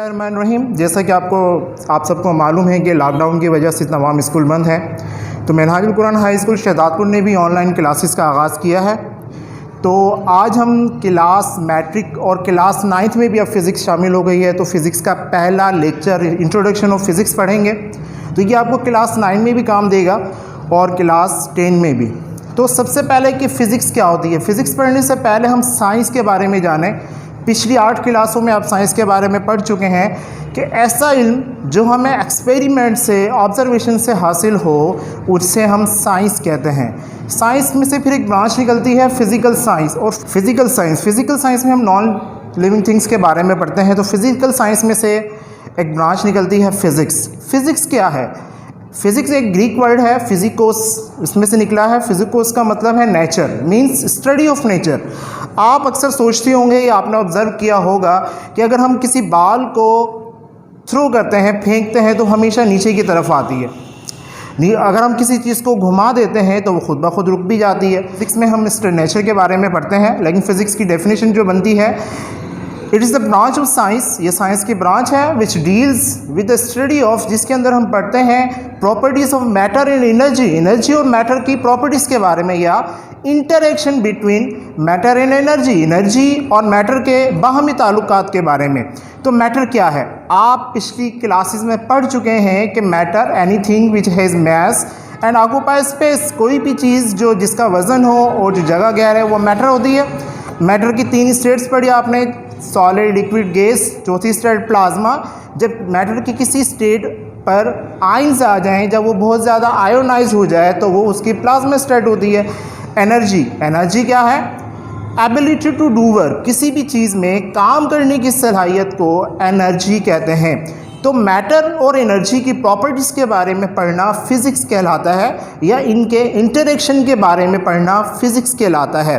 बिस्मिल्लाहिर्रहमानिर्रहीम। जैसा कि आप सबको मालूम है कि लॉकडाउन की वजह से तमाम स्कूल बंद हैं, तो मिनहाजुल कुरान हाई स्कूल शहजादपुर ने भी ऑनलाइन क्लासेस का आगाज़ किया है। तो आज हम क्लास मैट्रिक और क्लास 9th में भी अब फ़िज़िक्स शामिल हो गई है, तो फ़िज़िक्स का पहला लेक्चर इंट्रोडक्शन ऑफ फ़िज़िक्स पढ़ेंगे। तो ये आपको क्लास 9 में भी काम देगा और क्लास 10 में भी। तो सबसे पहले कि फ़िज़िक्स क्या होती है। फ़िज़िक्स पढ़ने से पहले हम साइंस के बारे में जानें। पिछली 8 क्लासों में आप साइंस के बारे में पढ़ चुके हैं कि ऐसा इल्म जो हमें एक्सपेरिमेंट से, ऑब्जर्वेशन से हासिल हो, उससे हम साइंस कहते हैं। साइंस में से फिर एक ब्रांच निकलती है फ़िज़िकल साइंस और फ़िज़िकल साइंस में हम नॉन लिविंग थिंग्स के बारे में पढ़ते हैं। तो फ़िज़िकल साइंस में से एक ब्रांच निकलती है फ़िज़िक्स। फ़िज़िक्स क्या है? फ़िज़िक्स एक ग्रीक वर्ड है, फिजिकोस इसमें से निकला है। फिजिकोस का मतलब है nature, means study of nature. आप अक्सर सोचते होंगे या आपने ऑब्ज़र्व किया होगा कि अगर हम किसी बाल को थ्रो करते हैं, फेंकते हैं, तो हमेशा नीचे की तरफ आती है। अगर हम किसी चीज़ को घुमा देते हैं तो वो खुद ब खुद रुक भी जाती है। फिज़िक्स में हम नेचर के बारे में पढ़ते हैं, लेकिन फ़िज़िक्स की डेफिनेशन जो बनती है, it is the branch of science. ये साइंस की ब्रांच है which deals with the study of, जिसके अंदर हम पढ़ते हैं properties of matter and energy, energy और मैटर की प्रॉपर्टीज़ के बारे में, या interaction between matter and energy, energy और मैटर के बाहमी ताल्लुकात के बारे में। तो मैटर क्या है? आप पिछली क्लासेस में पढ़ चुके हैं कि matter anything which has mass and occupy space. कोई भी चीज़ जो जिसका वज़न हो और जो जगह गैर है वो मैटर होती है। मैटर की 3 स्टेट्स पढ़ी आपने, सॉलिड, लिक्विड, गैस। चौथी स्टेट प्लाज्मा। जब मैटर की किसी स्टेट पर आयंस आ जाएं, जब वो बहुत ज़्यादा आयोनाइज हो जाए, तो वो उसकी प्लाज्मा स्टेट होती है। एनर्जी क्या है? एबिलिटी टू डू वर्क, किसी भी चीज़ में काम करने की सलाहियत को एनर्जी कहते हैं। तो मैटर और एनर्जी की प्रॉपर्टीज़ के बारे में पढ़ना फ़िज़िक्स कहलाता है, या इनके इंटरेक्शन के बारे में पढ़ना फ़िज़िक्स कहलाता है।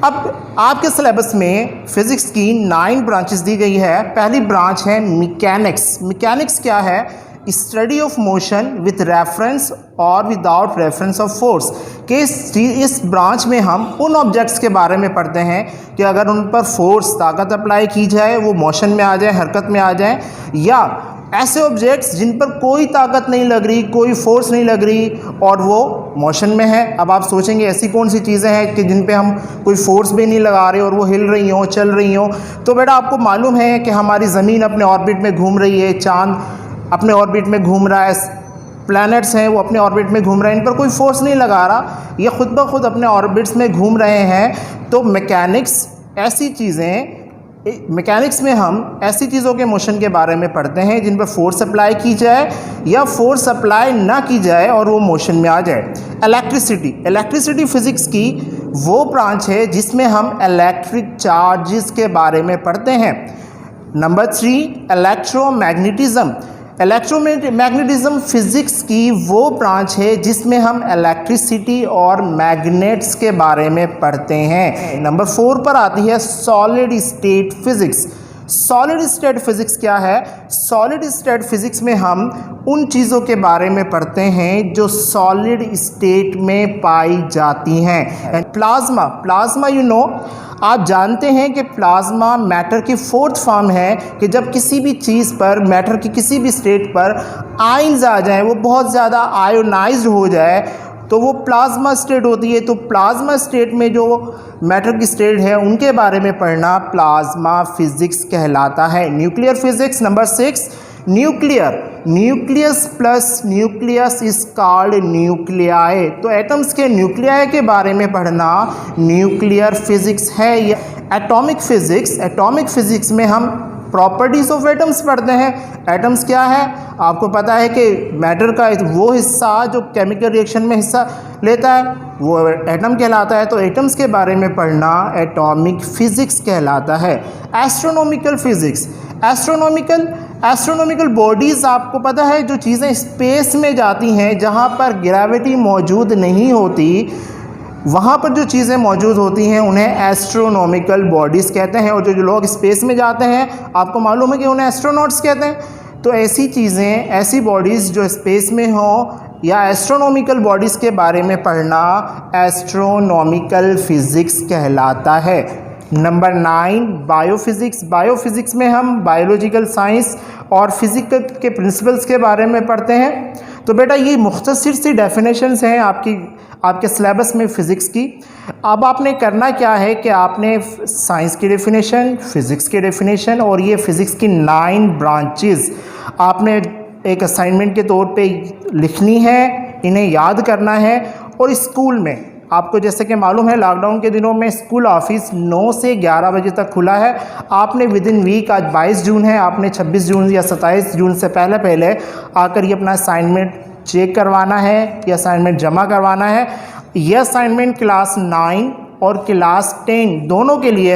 अब आपके सिलेबस में फ़िज़िक्स की 9 ब्रांचेस दी गई है। पहली ब्रांच है मैकेनिक्स। मैकेनिक्स क्या है? Study of motion with reference और विदाउट रेफरेंस ऑफ फोर्स। के इस ब्रांच में हम उन ऑब्जेक्ट्स के बारे में पढ़ते हैं कि अगर उन पर फोर्स, ताकत अप्लाई की जाए, वो मोशन में आ जाए, हरकत में आ जाए, या ऐसे ऑब्जेक्ट्स जिन पर कोई ताकत नहीं लग रही, कोई फोर्स नहीं लग रही और वो मोशन में है। अब आप सोचेंगे ऐसी कौन सी चीज़ें हैं कि जिन पे हम कोई फोर्स भी नहीं लगा रहे और वो हिल रही हों, चल रही हों। तो बेटा आपको मालूम है कि हमारी ज़मीन अपने ऑर्बिट में घूम रही है, चाँद अपने ऑर्बिट में घूम रहा है, प्लैनेट्स हैं वो अपने ऑर्बिट में घूम रहे हैं, इन पर कोई फोर्स नहीं लगा रहा, ये खुद ब खुद अपने ऑर्बिट्स में घूम रहे हैं। तो मैकेनिक्स में हम ऐसी चीज़ों के मोशन के बारे में पढ़ते हैं जिन पर फोर्स अप्लाई की जाए या फोर्स अप्लाई ना की जाए और वो मोशन में आ जाए। इलेक्ट्रिसिटी फ़िज़िक्स की वो ब्रांच है जिसमें हम इलेक्ट्रिक चार्जेस के बारे में पढ़ते हैं। नंबर 3, इलेक्ट्रोमैग्नेटिज्म फ़िज़िक्स की वो ब्रांच है जिसमें हम इलेक्ट्रिसिटी और मैग्नेट्स के बारे में पढ़ते हैं। नंबर 4 पर आती है solid state physics. Solid state physics क्या है? सॉलिड स्टेट फ़िज़िक्स में हम उन चीज़ों के बारे में पढ़ते हैं जो सॉलिड स्टेट में पाई जाती हैं। प्लाज्मा आप जानते हैं कि प्लाज्मा मैटर की 4th फॉर्म है कि जब किसी भी चीज़ पर, मैटर की किसी भी स्टेट पर आयंस आ जाए, वो बहुत ज़्यादा आयोनाइज्ड हो जाए, तो वो प्लाज्मा स्टेट होती है। तो प्लाज्मा स्टेट में जो मैटर की स्टेट है उनके बारे में पढ़ना प्लाज्मा फ़िज़िक्स कहलाता है। Nuclear physics. Number 6, nucleus plus nucleus is called nuclei. तो एटम्स के न्यूक्लियाई के बारे में पढ़ना न्यूक्लियर फ़िज़िक्स है। एटॉमिक फ़िज़िक्स में हम प्रॉपर्टीज़ ऑफ एटम्स पढ़ते हैं। एटम्स क्या है? आपको पता है कि मैटर का वो हिस्सा जो केमिकल रिएक्शन में हिस्सा लेता है वो एटम कहलाता है। तो एटम्स के बारे में पढ़ना एटॉमिक फ़िज़िक्स कहलाता है। Astronomical physics. एस्ट्रोनॉमिकल बॉडीज़, आपको पता है जो चीज़ें स्पेस में जाती हैं, जहाँ पर ग्रेविटी मौजूद नहीं होती, वहाँ पर जो चीज़ें मौजूद होती हैं उन्हें एस्ट्रोनॉमिकल बॉडीज़ कहते हैं। और जो लोग स्पेस में जाते हैं, आपको मालूम है कि उन्हें एस्ट्रोनॉट्स कहते हैं। तो ऐसी चीज़ें, ऐसी बॉडीज़ जो स्पेस में हो या एस्ट्रोनॉमिकल बॉडीज़ के बारे में पढ़ना एस्ट्रोनॉमिकल फ़िज़िक्स कहलाता है। Number 9 biophysics. बायोफिज़िक्स में हम बायोलॉजिकल साइंस और फिज़िक्स के प्रिंसिपल्स के बारे में पढ़ते हैं। तो बेटा ये मुख्तसर सी डेफिनेशंस हैं आपके सिलेबस में फ़िज़िक्स की। अब आपने करना क्या है कि आपने साइंस की डेफिनेशन, फ़िज़िक्स की डेफिनेशन और ये फ़िज़िक्स की 9 ब्रांचेस आपने एक असाइनमेंट के तौर पे लिखनी है, इन्हें याद करना है। और स्कूल में आपको जैसे कि मालूम है लॉकडाउन के दिनों में स्कूल ऑफिस 9 से 11 बजे तक खुला है। आपने विद इन वीक, आज 22 जून है, आपने 26 जून या 27 जून से पहले आकर ये अपना असाइनमेंट चेक करवाना है, ये असाइनमेंट जमा करवाना है। यह असाइनमेंट क्लास 9 और क्लास 10 दोनों के लिए है।